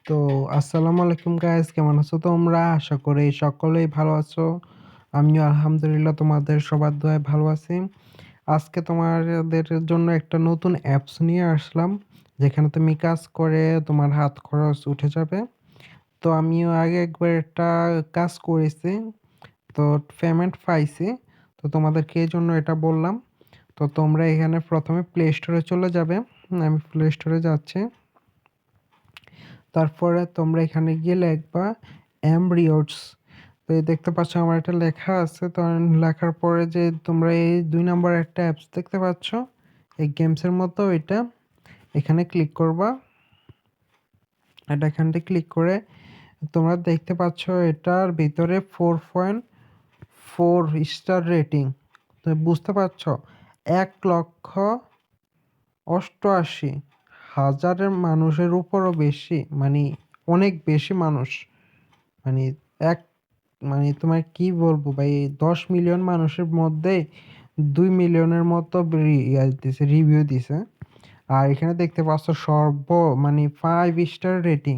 তো আসসালামু আলাইকুম গাইস, কেমন আছো তোমরা? আশা করি সকলেই ভালো আছো। আমিও আলহামদুলিল্লাহ তোমাদের সবার দোয়ায় ভালো আছি। আজকে তোমাদের জন্য একটা নতুন অ্যাপস নিয়ে আসলাম, যেখানে তুমি কাজ করে তোমার হাত খরচ উঠে যাবে। তো আমিও আগে একবার একটা কাজ করেছি, তো পেমেন্ট পাইছি। তো তোমাদেরকে এই জন্য এটা বললাম। তো তোমরা এখানে প্রথমে প্লে স্টোরে চলে যাবে। আমি প্লে স্টোরে যাচ্ছি। তারপরে তোমরা এখানে গিয়ে লিখবা এমব্রিওস। তো এই দেখতে পাচ্ছ আমার একটা লেখা আছে। তো লেখার পরে যে তোমরা এই ২ নাম্বার একটা অ্যাপস দেখতে পাচ্ছ, এই গেমসের মতো এটা, এখানে ক্লিক করবা। এটা এখান থেকে ক্লিক করে তোমরা দেখতে পাচ্ছ এটার ভিতরে 4.4 স্টার রেটিং। তো বুঝতে পারছ, ১,৮৮,০০০ মানুষের উপরও বেশি, মানে অনেক বেশি মানুষ, মানে এক মানে তোমায় কি বলবো ভাই, ১০ মিলিয়ন মানুষের মধ্যে ২ মিলিয়নের মতো দিছে, রিভিউ দিছে। আর এখানে দেখতে পাচ্ছ মানে 5 স্টার রেটিং,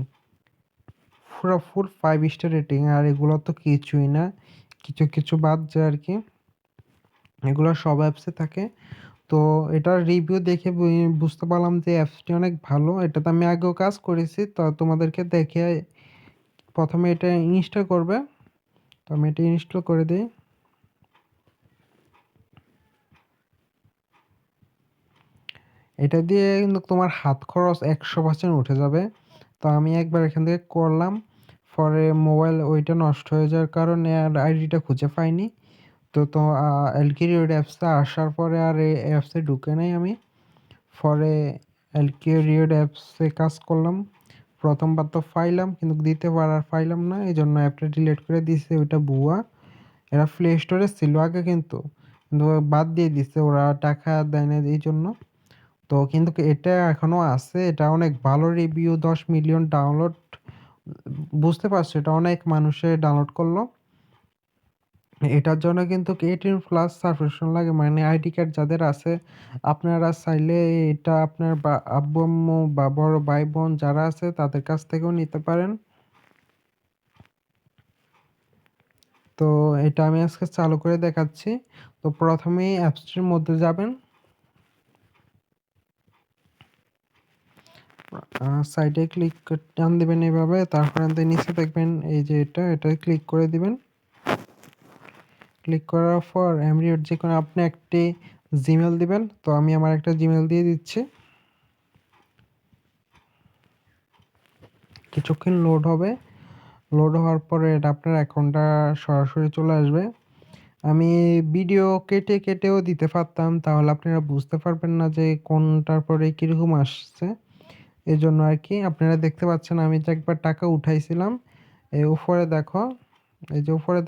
পুরো ফুল 5 স্টার রেটিং। আর এগুলো তো কিছুই না, কিছু কিছু বাদ যায় আর কি, এগুলো সব অ্যাপসে থাকে। তো এটার রিভিউ দেখে বুঝতে পারলাম যে অ্যাপসটি অনেক ভালো। এটাতে আমি আগেও কাজ করেছি, তো তোমাদেরকে দেখে প্রথমে এটা ইনস্টল করবে। তো আমি এটা ইনস্টল করে দিই। এটা দিয়ে কিন্তু তোমার হাত খরচ ১০০% উঠে যাবে। তো আমি একবার এখান থেকে করলাম, পরে মোবাইল ওইটা নষ্ট হয়ে যাওয়ার কারণে আর আইডিটা খুঁজে পাইনি। তো অ্যালকিরিওড অ্যাপসে আসার পরে আর এই অ্যাপসে ঢুকে নাই আমি। পরে অ্যালকিরিওড অ্যাপসে কাজ করলাম। প্রথমবার তো পাইলাম, কিন্তু দ্বিতীয়বার আর পাইলাম না। এজন্য অ্যাপটা ডিলিট করে দিছে, ওইটা ভুয়া। এরা প্লে স্টোরে ছিল আগে, কিন্তু বাদ দিয়ে দিছে, ওরা টাকা দেয় না এইজন্য। তো কিন্তু এটা এখনো আছে, এটা অনেক ভালো রিভিউ, ১০ মিলিয়ন ডাউনলোড। বুঝতে পারছো, এটা অনেক মানুষে ডাউনলোড করলো। এটার জন্য কিন্তু 18+ সাবস্ক্রিপশন লাগে, মানে আইডি কার্ড যাদের আছে। আপনারা চাইলে এটা আপনার আব্বু আম্মু বা বড় ভাই বোন যারা আছে তাদের কাছ থেকেও নিতে পারেন। তো এটা আমি আজকে চালু করে দেখাচ্ছি। তো প্রথমেই অ্যাপসটির মধ্যে যাবেন, সাইডে ক্লিক টান দিবেন এইভাবে। তারপরে নিচে দেখবেন এই যে এটা ক্লিক করে দিবেন। ক্লিক করার পর এমরিওর যে কোনো আপনি একটি জিমেল দিবেন। তো আমি আমার একটা জিমেল দিয়ে দিচ্ছি। কিছুক্ষণ লোড হবে। লোড হওয়ার পরে এটা আপনার অ্যাকাউন্টটা সরাসরি চলে আসবে। আমি ভিডিও কেটে কেটেও দিতে পারতাম, তাহলে আপনারা বুঝতে পারবেন না যে কোনটার পরে কীরকম আসছে। এজন্য আর কি। আপনারা দেখতে পাচ্ছেন আমি যে একবার টাকা উঠাইছিলাম, এই উপরে দেখো, এই যে উপরে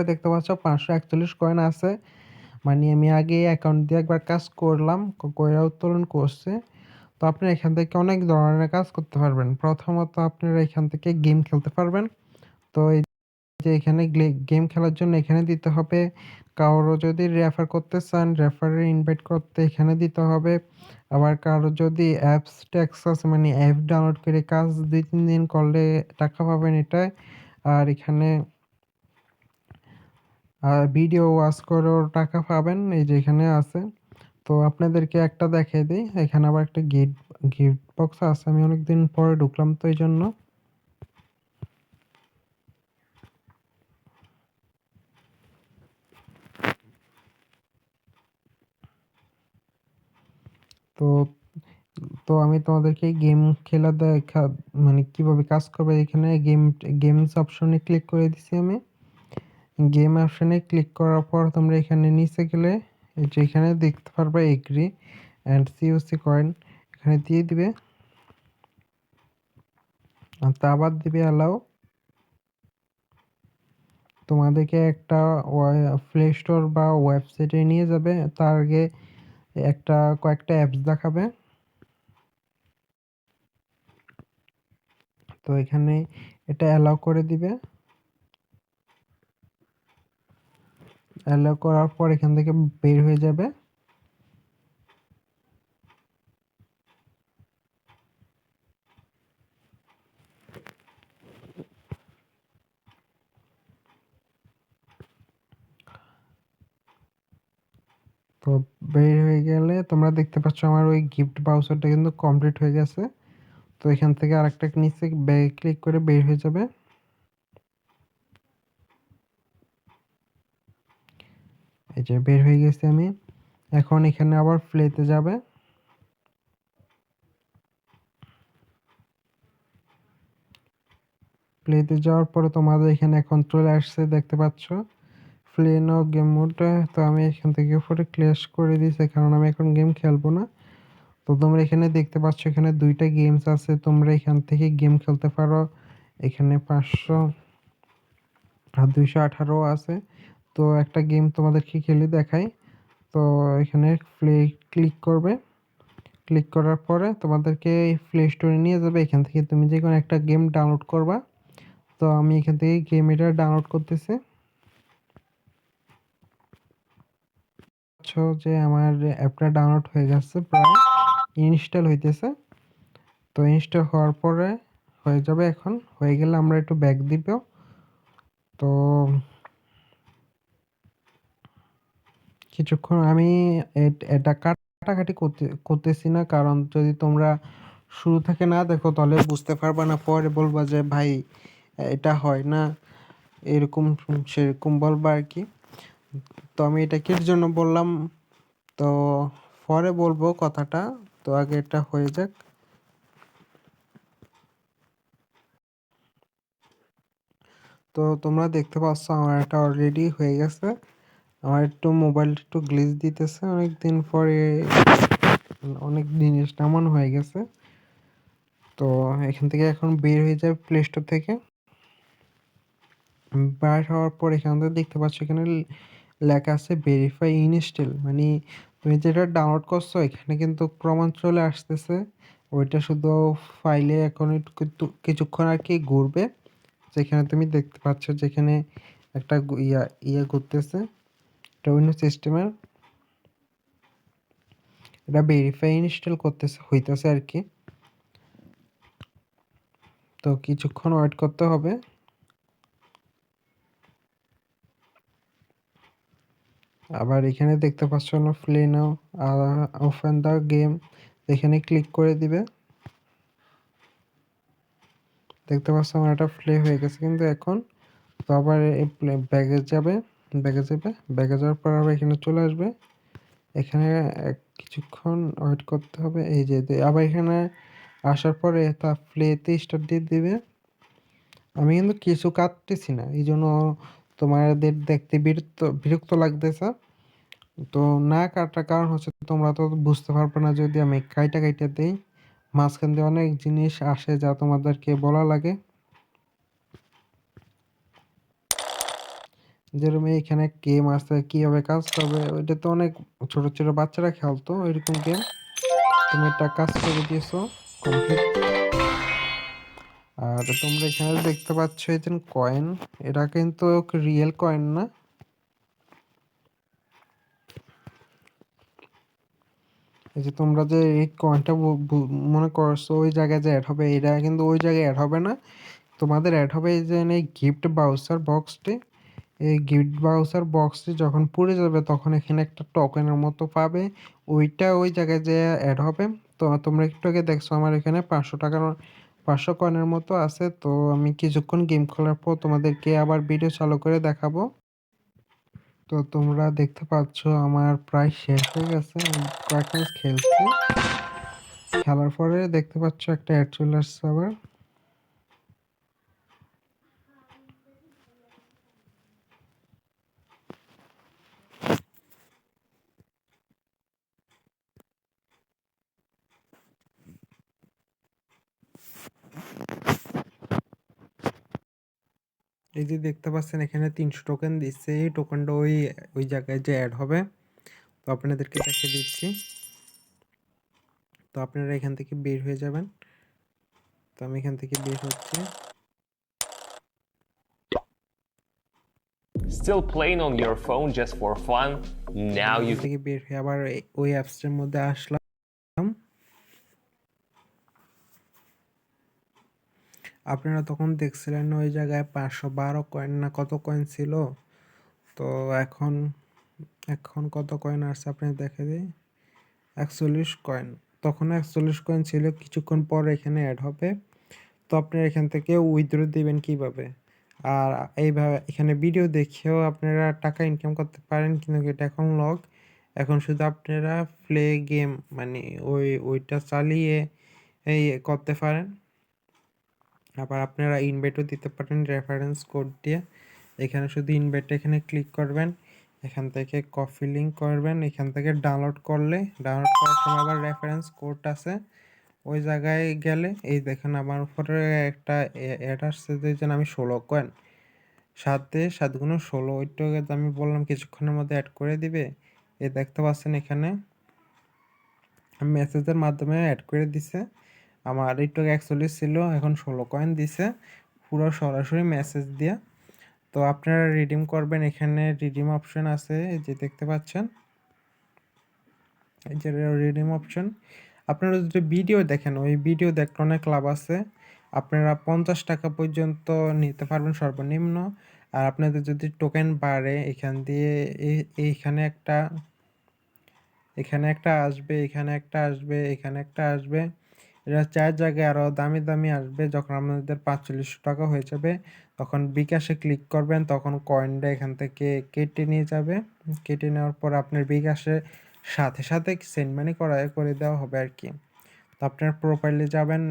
দেখতে পাচ্ছ ৫৪১ কয়েন আছে। মানে আমি আগে অ্যাকাউন্ট দিয়ে একবার কাজ করলাম, কইরা উত্তোলন করছে। তো আপনারা এখান থেকে অনেক ধরনের কাজ করতে পারবেন। প্রথমত আপনারা এখান থেকে গেম খেলতে পারবেন। তো এই যে এখানে গেম খেলার জন্য এখানে দিতে হবে। কারো যদি রেফার করতে চান, রেফারে ইনভাইট করতে এখানে দিতে হবে। আবার কারো যদি অ্যাপস ট্যাক্স আছে, মানে অ্যাপ ডাউনলোড করে কাজ ২-৩ দিন করলে টাকা পাবেন এটায়। আর এখানে ভিডিও ওয়াচ করেও টাকা পাবেন, এই যে এখানে আছে। তো আপনাদেরকে একটা দেখিয়ে দিই, এখানে আবার একটা গিফট বক্স আছে। আমি অনেকদিন পরে ঢুকলাম তো এইজন্য। তো তো আমি তোমাদেরকে গেম খেলা মানে কিভাবে কাজ করবে, এখানে গেমস অপশনে ক্লিক করে দিছি আমি। গেম অপশনে ক্লিক করার পর তোমরা এখানে নিচে গেলে এই যে এখানে দেখতে পারবে এগ্রি অ্যান্ড সিওসি কয়েন, এখানে দিয়ে দিবে। আর তা আবার দিবে অ্যালাউ। তোমাদেরকে একটা প্লে স্টোর বা ওয়েবসাইটে নিয়ে যাবে। তার আগে কয়েকটা অ্যাপস দেখাবে। তো এখানে এটা অ্যালাউ করে দিবে। অ্যালাউ করার পর এখান থেকে বের হয়ে যাবে। তো বের হয়ে গেলে তোমরা দেখতে পাচ্ছ আমার ওই গিফট ভাউচারটা কিন্তু কমপ্লিট হয়ে গেছে। তো এখান থেকে আরেকটা নিচে ক্লিক করে বের হয়ে যাবে। এই যে বের হয়ে গেছি আমি। এখন এখানে আবার প্লেতে যাবে। প্লেতে যাওয়ার পরে তোমাদের এখানে এখন চলে আসছে দেখতে পাচ্ছ প্লে নাও গেম মোডটা। তো আমি এখান থেকে পুরো ক্লিয়ার করে দিয়েছি কারণ আমি এখন গেম খেলবো না। তো তোমরা এখানে দেখতে পাচ্ছ এখানে 2টা গেমস আছে, তোমরা এখান থেকে গেম খেলতে পারো। এখানে 500 আর 218 আছে। তো একটা গেম তোমাদেরকে খেলে দেখাই। তো এখানে প্লে ক্লিক করবে। ক্লিক করার পরে তোমাদেরকে প্লে স্টোরে নিয়ে যাবে। এখান থেকে তুমি যে কোনো একটা গেম ডাউনলোড করবা। তো আমি এখান থেকে গেম এটা ডাউনলোড করতেছি। যে আমার অ্যাপটা ডাউনলোড হয়ে গেছে, প্রায় ইনস্টল হইতেছে। তো ইনস্টল হওয়ার পরে হয়ে যাবে। এখন হয়ে গেলে আমরা একটু ব্যাক দিব। তো কিছুক্ষণ আমি এটা কাটাকাটি করতেছি না, কারণ যদি তোমরা শুরু থেকে না দেখো তাহলে বুঝতে পারবা না, পরে বলবা যে ভাই এটা হয় না, এরকম সেরকম বলবা আর কি। তো আমি এটা কির জন্য বললাম, তো পরে বলবো কথাটা। তো আগে এটা হয়ে যাক। তো তোমরা দেখতে পাচ্ছ আমার এটা অলরেডি হয়ে গেছে। আমার একটু মোবাইলটা একটু গ্লিচ দিতেছে, অনেকদিন পরে অনেক জিনিস এমন হয়ে গেছে। তো এখান থেকে এখন বের হয়ে যাবে প্লে স্টোর থেকে। বের হওয়ার পর এখান থেকে দেখতে পাচ্ছ এখানে লেখা আছে ভেরিফাই ইনস্টল, মানে তুমি যেটা ডাউনলোড করছো এখানে কিন্তু প্রমাণ চলে আসতেছে। ওইটা শুধু ফাইলে এখন একটু কিছুক্ষণ আর কি ঘুরবে। যেখানে তুমি দেখতে পাচ্ছ যেখানে একটা ইয়া ঘুরতেছে, এটা উইন্ডোজ সিস্টেমের। এটা ভেরিফাই ইনস্টল করতেছে হইতেছে আর কি। তো কিছুক্ষণ ওয়েট করতে হবে। আবার এখানে দেখতে পাচ্ছ না play now open the game, এখানে ক্লিক করে দিবে। দেখতে পাচ্ছ আমার এটা প্লে হয়ে গেছে কিন্তু এখন। তো আবার ব্যাগে যাবে, ব্যাগে যাওয়ার পর আবার এখানে চলে আসবে। এখানে কিছুক্ষণ ওয়েট করতে হবে। এই যে আবার এখানে আসার পরে তা প্লেতে স্টার্ট দিয়ে দিবে। আমি কিন্তু কিছু কাটতেছি না, এই জন্য তোমাদের দেখতে বিরক্ত বিরক্ত লাগতেছে। তো না কাটার কারণ হচ্ছে তোমরা তো বুঝতে পারবে না যদি আমি কাইটা কাইটা দেই। মাঝখান দিয়ে অনেক জিনিস আসে যা তোমাদেরকে বলা লাগে। যেরকম এখানে গেম আছে কিভাবে কাজ করবে, ওইটা তো অনেক ছোট ছোট বাচ্চারা খেলতো এরকম গেম। তুমি একটা কাজ করে দিয়েছো কমপ্লিট। আর তোমরা এখানে দেখতে পাচ্ছ এই যে কয়েন, এটা কিন্তু রিয়েল কয়েন না। এই যে তোমরা যে এই কয়েনটা মনে করছো ওই জায়গায় যে অ্যাড হবে, এটা কিন্তু ওই জায়গায় অ্যাড হবে না। তোমাদের অ্যাড হবে এই যে এই গিফট বাউচার বক্সটি। এই গিফট বাউচার বক্সটি যখন পুড়ে যাবে তখন এখানে একটা টোকেনের মতো পাবে, ওইটা ওই জায়গায় যে অ্যাড হবে। তো তোমরা একটু আগে দেখছো আমার এখানে 500 টাকার 500 কয়েনের মতো আছে। তো আমি কিছুক্ষণ গেম খেলার পর তোমাদেরকে আবার ভিডিও চালু করে দেখাবো। তো তোমরা দেখতে পাচ্ছ আমার প্রায় শেষ হয়ে গেছে, আমি কয়েক ম্যাচ খেলছি। খেলার পরে দেখতে পাচ্ছ একটা অ্যাড চলে আসছে আবার। এই যে দেখতে পাচ্ছেন এখানে 300 টোকেন দিচ্ছে, এই টোকেনটা ওই ওই জায়গায় যে অ্যাড হবে। তো আপনাদেরকে দেখিয়ে দিচ্ছি। তো আপনারা এখান থেকে বের হয়ে যাবেন। তো আমি এখান থেকে বের হচ্ছি। Still playing on your phone just for fun? Now you এখান থেকে বের হয়ে আবার ওই অ্যাপসটার মধ্যে আসলাম। আপনারা তখন দেখছিলেন ওই জায়গায় 512 কয়েন না কত কয়েন ছিল। তো এখন এখন কত কয়েন আসছে আপনাকে দেখে দেই। ৪১ কয়েন। তখনও ৪১ কয়েন ছিল, কিছুক্ষণ পর এখানে এড হবে। তো আপনারা এখান থেকে উইথড্র দিবেন কিভাবে? আর এইভাবে এখানে ভিডিও দেখেও আপনারা টাকা ইনকাম করতে পারেন, কিন্তু এটা এখন লক। এখন শুধু আপনারা প্লে গেম মানে ওইটা চালিয়ে এই করতে পারেন। আবার আপনারা ইনভাইটও দিতে পারেন রেফারেন্স কোড দিয়ে। এখানে শুধু ইনভাইটে এখানে ক্লিক করবেন। এখান থেকে কপি লিংক করবেন। এখান থেকে ডাউনলোড করার সময় আবার রেফারেন্স কোড আছে। ওই জায়গায় গেলে এই দেখেন আমার উপরে একটা অ্যাড আসছে যে আমি ১৬ কয়েন ৭ দিয়ে ৭ গুণ ১৬ ওইটাকে তো আমি বললাম কিছুক্ষণের মধ্যে অ্যাড করে দিবে। এই দেখতে পাচ্ছেন এখানে মেসেজের মাধ্যমে অ্যাড করে দিছে। আমার একটু ৪১ ছিল, এখন ১৬ কয়েন দিছে পুরো সরাসরি মেসেজ দিয়া। তো আপনারা রিডিম করবেন, এখানে রিডিম অপশন আছে এই যে দেখতে পাচ্ছেন, এই যে রিডিম অপশন। আপনারা যদি ভিডিও দেখেন, ওই ভিডিও দেখতে অনেক লাভ আছে। আপনারা ৫০ টাকা পর্যন্ত নিতে পারবেন সর্বনিম্ন। আর আপনাদের যদি টোকেন বাড়ে এখান দিয়ে এইখানে একটা আসবে, এখানে একটা আসবে, এখানে একটা আসবে। এরা ৪ জায়গায় আরো দামি, দামি আসবে। যখন আপনাদের ৪৫০০ টাকা হয়ে যাবে, তখন বিকাশে ক্লিক করবেন, তখন কয়েনটা এখান থেকে কেটে নিয়ে যাবে। কেটে নেওয়ার পর আপনার বিকাশে সাথে, সাথে সেন্ড মানি করে দেওয়া হবে আরকি। তো আপনার প্রোফাইলে যাবেন,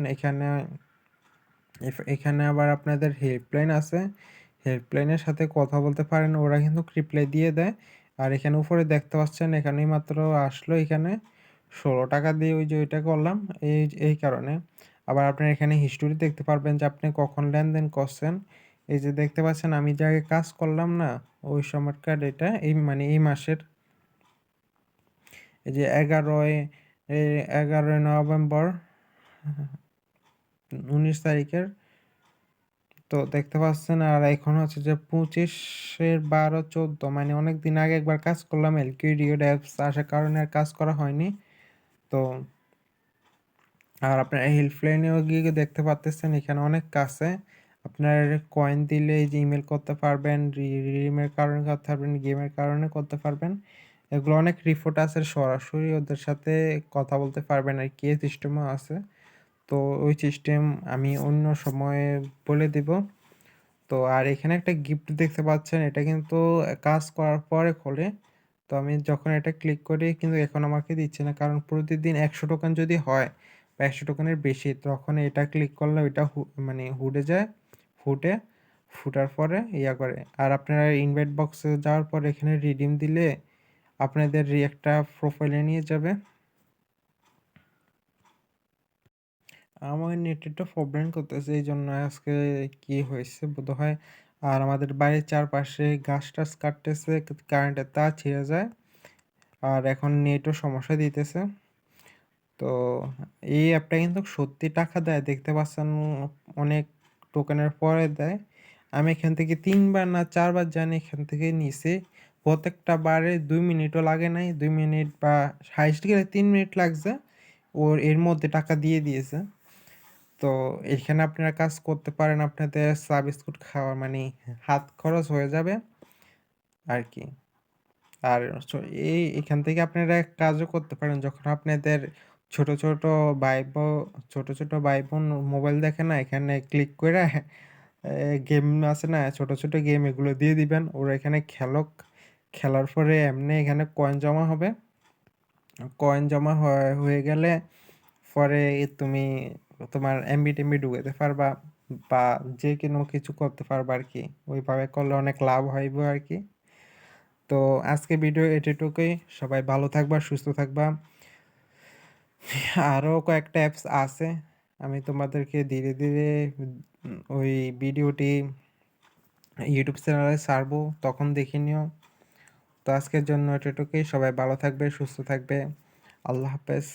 এখানে আবার আপনাদের হেল্পলাইন আছে। হেল্পলাইনের সাথে কথা বলতে পারেন, ওরা কিন্তু রিপ্লাই দিয়ে দেয়। আর এখানে উপরে দেখতে পাচ্ছেন, এখানেই মাত্র আসলো এখানে ১৬ টাকা দিয়ে ওই যে ওইটা করলাম এই কারণে। আবার আপনার এখানে হিস্টোরি দেখতে পারবেন যে আপনি কখন লেনদেন করছেন। এই যে দেখতে পাচ্ছেন আমি যে আগে কাজ করলাম না, ওই সময়কার এটা এই মানে এই মাসের এই যে ১১ই নভেম্বর ১৯ তারিখের। তো দেখতে পাচ্ছেন, আর এখন হচ্ছে যে ২৫/১২/১৪ মানে অনেকদিন আগে একবার কাজ করলাম, লিকুইডিটি অ্যাপস আসার কারণে আর কাজ করা হয়নি। তো আর আপনার হেল্পলাইনেও গিয়ে দেখতে পারতেছেন এখানে অনেক কাছে আপনার কয়েন দিলে এই যে ইমেল করতে পারবেন, রিডিমের কারণে করতে পারবেন, গেমের কারণে করতে পারবেন। এগুলো অনেক রিপোর্ট আছে, সরাসরি ওদের সাথে কথা বলতে পারবেন আর কি, সিস্টেমও আছে। তো ওই সিস্টেম আমি অন্য সময়ে বলে দিব। তো আর এখানে একটা গিফট দেখতে পাচ্ছেন, এটা কিন্তু কাজ করার পরে খোলে। তো আমি যখন এটা ক্লিক করি কিন্তু এখন আমাকে দিচ্ছে না, কারণ প্রতিদিন ১০০ টোকেন যদি হয় বা ১০০ টোকেনের বেশি, তখন এটা ক্লিক করলে ওইটা মানে উড়ে যায়, ফুটে, ফুটার পরে ইয়া করে। আর আপনারা ইনভাইট বক্সে যাওয়ার পর এখানে রিডিম দিলে আপনাদের একটা প্রোফাইলে নিয়ে যাবে। আমার নেট একটু প্রবলেম করতেছে, এইজন্য আজকে কি হয়েছে বোধহয়। আর আমাদের বাড়ির চারপাশে গাছ-টাছ কাটতেছে, কারেন্টের তার ছিঁড়ে যায়। আর এখন নেটও সমস্যা দিতেছে। তো এই অ্যাপটা কিন্তু সত্যি টাকা দেয়, দেখতে পাচ্ছেন অনেক টোকেনের পরে দেয়। আমি এখান থেকে ৩ বার না ৪ বার জানি এখান থেকে নিছি। প্রত্যেকটা বারে ২ মিনিটও লাগে নাই। ২ মিনিট বা হাইয়েস্ট গেলে ৩ মিনিট লাগছে। এর মধ্যে টাকা দিয়ে দিয়েছে। তো এখানে আপনারা কাজ করতে পারেন, আপনাদের চা বিস্কুট খাওয়া মানে হাত খরচ হয়ে যাবে আরকি। আর এখান থেকে আপনারা এক কাজও করতে পারেন, যখন আপনাদের ছোট, ছোট ছোট ভাই-বোন মোবাইল দেখে না, এখানে ক্লিক কইরা গেম আছে না, ছোট, ছোট গেম এগুলো দিয়ে দিবেন। ওরা এখানে খেলুক। খেলার পরে এমনি এখানে কয়েন জমা হবে। কয়েন জমা হয়ে গেলে পরে তুমি তোমার এমবি-টেমবি ঢুকাইতে পারবা বা যেকোনো কিছু করতে পারবা আরকি। ওইভাবে করলে অনেক লাভ হইব আরকি। তো আজকে ভিডিও এতটুকুই। সবাই ভালো থাকবা, সুস্থ থাকবা। আরো কয়েকটা অ্যাপস আছে। আমি তোমাদেরকে ধীরে, ধীরে ওই ভিডিওটি YouTube চ্যানেলে ছাড়বো, তখন দেখে নিও। তো আজকের জন্য এতটুকুই। সবাই ভালো থাকবে, সুস্থ থাকবে। আল্লাহ হাফেজ।